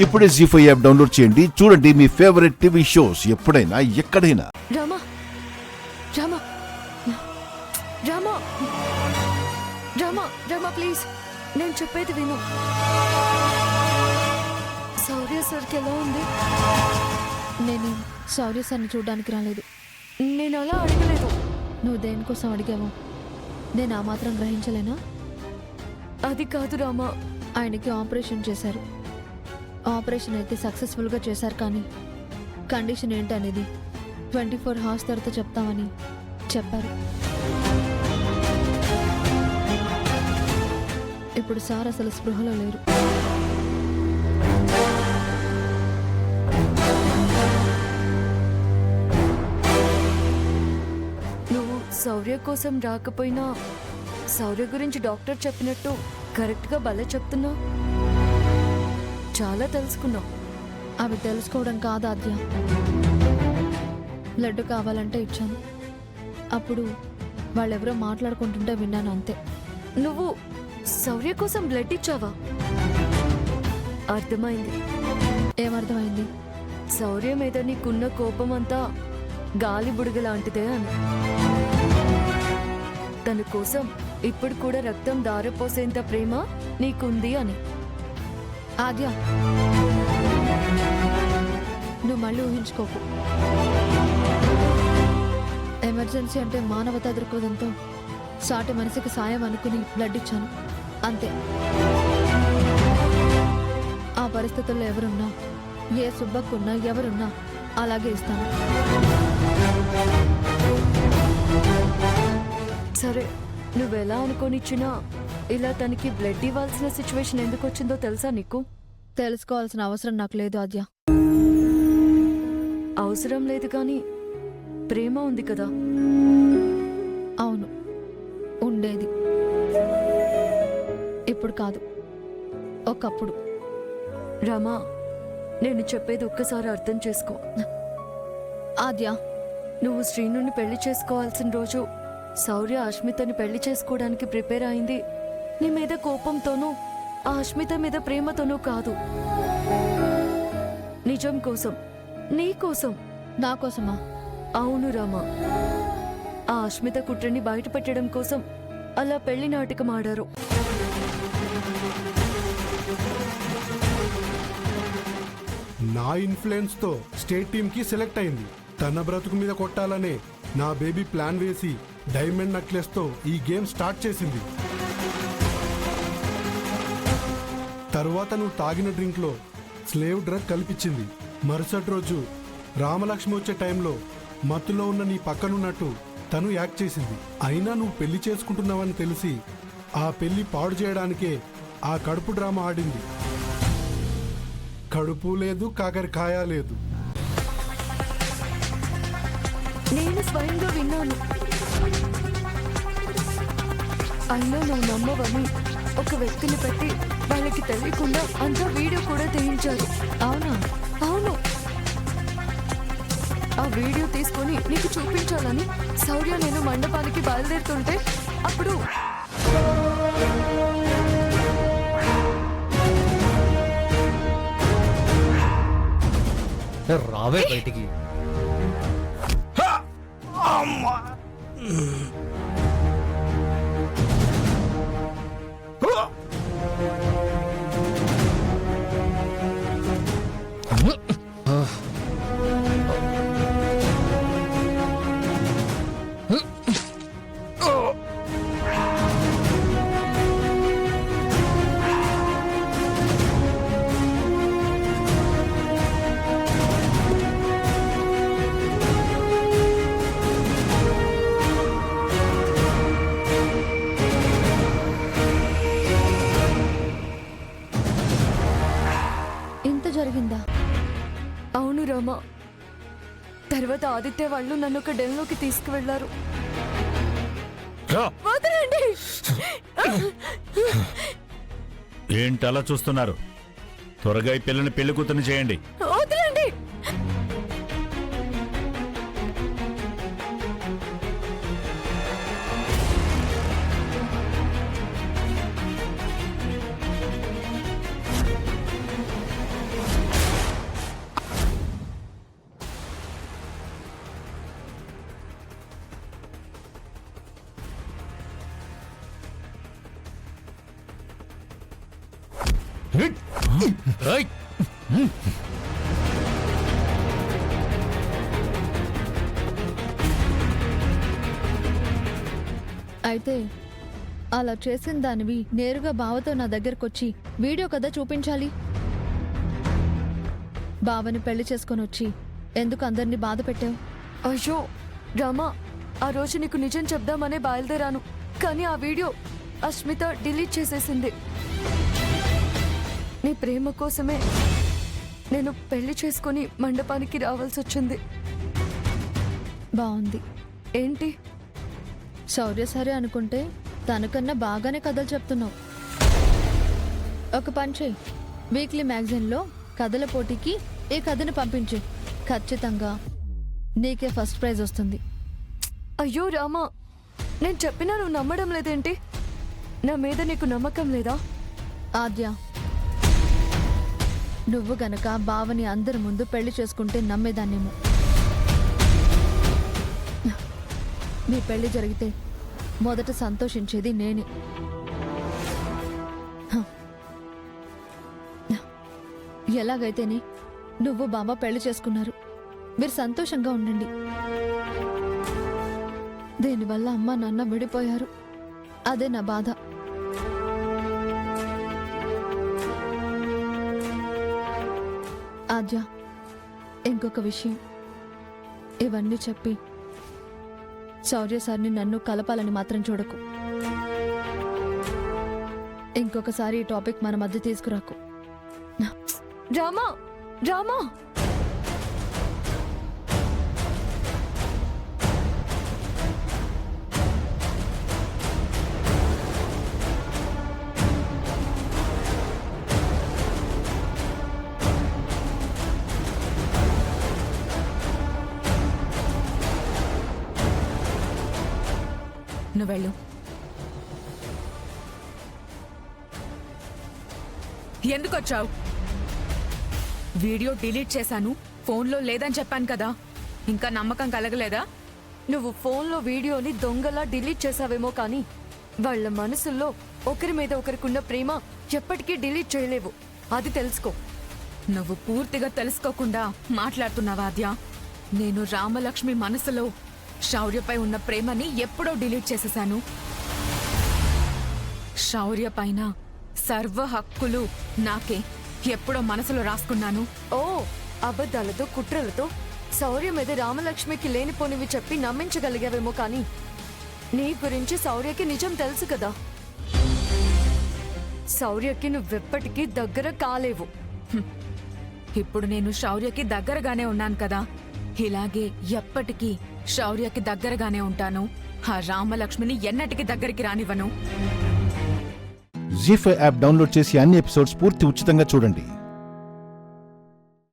ఇప్పుడే జీ5 app download చేయండి. చూడండి మీ ఫేవరెట్ టీవీ షోస్ ఎప్పుడైనా ఎక్కడైనా. రామా రామా రామా రామా రామా ప్లీజ్, నేను చెప్పేది విను. శౌర్య సార్కి ఎలా ఉంది? నేను శౌర్య సార్ని చూడడానికి రాలేదు. నేను అలా అడగలేదు. నువ్వు దేనికోసం అడిగావు? నేను ఆ మాత్రం గ్రహించలేనా? అది కాదు రామా. ఆయనకి ఆపరేషన్ చేశారు. ఆపరేషన్ అయితే సక్సెస్ఫుల్గా చేశారు, కానీ కండిషన్ ఏంటనేది 24 hours తర్వాత చెప్తామని చెప్పారు. ఇప్పుడు సార్ అసలు స్పృహలో లేరు. నువ్వు శౌర్య కోసం రాకపోయినా శౌర్య గురించి డాక్టర్ చెప్పినట్టు కరెక్ట్గా భలే చెప్తున్నావు. చాలా తెలుసుకున్నావు. అవి తెలుసుకోవడం కాదు ఆద్య. బ్లడ్ కావాలంటే ఇచ్చాను. అప్పుడు వాళ్ళెవరో మాట్లాడుకుంటుంటే విన్నాను, అంతే. నువ్వు శౌర్య కోసం బ్లడ్ ఇచ్చావా? అర్థమైంది. ఏమర్థమైంది? శౌర్య మీద నీకున్న కోపం అంతా గాలి బుడగ లాంటిదే అని. తన కోసం ఇప్పుడు కూడా రక్తం దారపోసేంత ప్రేమ నీకుంది అని. ఆద్య, నువ్వు మళ్ళీ ఊహించుకోకు. ఎమర్జెన్సీ అంటే మానవతా దృక్పథంతో సాటి మనిషికి సాయం అనుకుని బ్లడ్ ఇచ్చాను, అంతే. ఆ పరిస్థితుల్లో ఎవరున్నా, ఏ సుబ్బక్కున్నా ఎవరున్నా అలాగే ఇస్తాను. సరే, నువ్వెలా అనుకోనిచ్చినా ఇలా తనకి బ్లడ్ ఇవ్వాల్సిన సిచ్యువేషన్ ఎందుకు వచ్చిందో తెలుసా నీకు? తెలుసుకోవాల్సిన అవసరం నాకు లేదు ఆద్య. అవసరం లేదు కానీ ప్రేమ ఉంది కదా. అవును, ఉండేది. ఇప్పుడు కాదు, ఒకప్పుడు. రమా, నేను చెప్పేది ఒక్కసారి అర్థం చేసుకో. ఆద్య, నువ్వు శ్రీనుని పెళ్లి చేసుకోవాల్సిన రోజు శౌర్య అష్మితని పెళ్లి చేసుకోవడానికి ప్రిపేర్ అయింది నీ మీద కోపంతోనూ ఆ అష్మిత మీద ప్రేమతోనూ కాదు. నిజం కోసం, నీ కోసం. నా కోసమా? అవును రామా. ఆ అష్మిత కుట్రని బయట పెట్టడం కోసం అలా పెళ్లి నాటకం ఆడారు. నా ఇన్ఫ్లుయెన్స్ తో స్టేట్ టీమ్ కి సెలెక్ట్ అయింది. తన బ్రతుకు మీద కొట్టాలనే నా బేబీ ప్లాన్ వేసి డైమండ్ నెక్లెస్ తో ఈ గేమ్ స్టార్ట్ చేసింది. తరువాత నువ్వు తాగిన డ్రింక్ లో స్లేవ్ డ్రగ్ కల్పించింది. మరుసటి రోజు రామలక్ష్మి వచ్చే టైంలో మత్తులో ఉన్న నీ పక్కనున్నట్టు తను యాక్ట్ చేసింది. అయినా నువ్వు పెళ్లి చేసుకుంటున్నావని తెలిసి ఆ పెళ్లి పాడు చేయడానికే ఆ కడుపు డ్రామా ఆడింది. కడుపు లేదు, కాకరకాయ లేదు. నేను స్వయంగా విన్నాను. అయినా నువ్వు నమ్మవని ఒక వ్యక్తిని పెట్టి వాళ్ళకి తెలియకుండా అంతా వీడియో కూడా తీయించారు. అవునా? అవును. ఆ వీడియో తీసుకొని నీకు చూపించాలని శౌర్య నేను మండపానికి బయలుదేరుతుంటే అప్పుడు రావే బయటికి. జరిగిందా? అవును రామా. తర్వాత ఆదిత్య వాళ్ళు నన్ను ఒక డెన్లోకి తీసుకువెళ్లారు. వదలండి. ఏంటలా చూస్తున్నారు? త్వరగా ఈ పిల్లని పెళ్లి కూతురు చేయండి. వదలండి. ఏయ్! అయితే అలా చేసిన దానివి నేరుగా బావతో నా దగ్గరకొచ్చి వీడియో కదా చూపించాలి. బావని పెళ్లి చేసుకొని వచ్చి ఎందుకు అందరినీ బాధ పెట్టావు? అయ్యో రామా, ఆ రోజు నీకు నిజం చెప్దామనే బయలుదేరాను, కానీ ఆ వీడియో అస్మిత డిలీట్ చేసేసింది. నీ ప్రేమ కోసమే నేను పెళ్లి చేసుకుని మండపానికి రావాల్సి వచ్చింది. బాగుంది. ఏంటి? శౌర్య సరే అనుకుంటే తనకన్నా బాగానే కథలు చెప్తున్నావు. ఒక పని చెయ్యి, వీక్లీ మ్యాగజైన్లో కథల పోటీకి ఈ కథని పంపించు. ఖచ్చితంగా నీకే ఫస్ట్ ప్రైజ్ వస్తుంది. అయ్యో రామా, నేను చెప్పినా నువ్వు నమ్మడం లేదేంటి? నా మీద నీకు నమ్మకం లేదా? ఆద్య, నువ్వు గనక బావని అందరి ముందు పెళ్లి చేసుకుంటే నమ్మేదాన్నేమో. మీ పెళ్లి జరిగితే మొదట సంతోషించేది నేనే. ఎలాగైతేనే నువ్వు బావ పెళ్లి చేసుకున్నారు, మీరు సంతోషంగా ఉండండి. దీనివల్ల అమ్మ నాన్న విడిపోయారు, అదే నా బాధ. ఆద్య, ఇంకొక విషయం, ఇవన్నీ చెప్పి శౌర్య సార్ని నన్ను కలపాలని మాత్రం చూడకు. ఇంకొకసారి ఈ టాపిక్ మన మధ్య తీసుకురాకు. రామా, రామా, నువ్వు వెళ్ళు. ఎందుకు వచ్చావు? వీడియో డిలీట్ చేశాను, ఫోన్లో లేదని చెప్పాను కదా, ఇంకా నమ్మకం కలగలేదా? నువ్వు ఫోన్లో వీడియోని దొంగలా డిలీట్ చేసావేమో, కానీ వాళ్ళ మనసుల్లో ఒకరి మీద ఒకరికున్న ప్రేమ ఎప్పటికీ డిలీట్ చేయలేవు, అది తెలుసుకో. నువ్వు పూర్తిగా తెలుసుకోకుండా మాట్లాడుతున్నావా ఆద్య? నేను రామలక్ష్మి మనసులో శౌర్యపై ఉన్న ప్రేమని ఎప్పుడో డిలీట్ చేసేశాను. శౌర్య పైన సర్వ హక్కులు నాకే ఎప్పుడో మనసులో రాసుకున్నాను. ఓ, అబద్ధాలతో కుట్రలతో శౌర్య మీద రామలక్ష్మికి లేనిపోనివి చెప్పి నమ్మించగలిగావేమో, కానీ నీ గురించి శౌర్యకి నిజం తెలుసు కదా. శౌర్యకి నువ్వెప్పటికీ దగ్గర కాలేవు. ఇప్పుడు నేను శౌర్యకి దగ్గరగానే ఉన్నాను కదా, ఇలాగే ఎప్పటికీ శౌర్యకి దగ్గరగానే ఉంటాను. ఆ రామలక్ష్మిని ఎన్నటికి దగ్గరికి రానివ్వను. జీ5 యాప్ డౌన్లోడ్ చేసి అన్ని ఎపిసోడ్స్ పూర్తి ఉచితంగా చూడండి.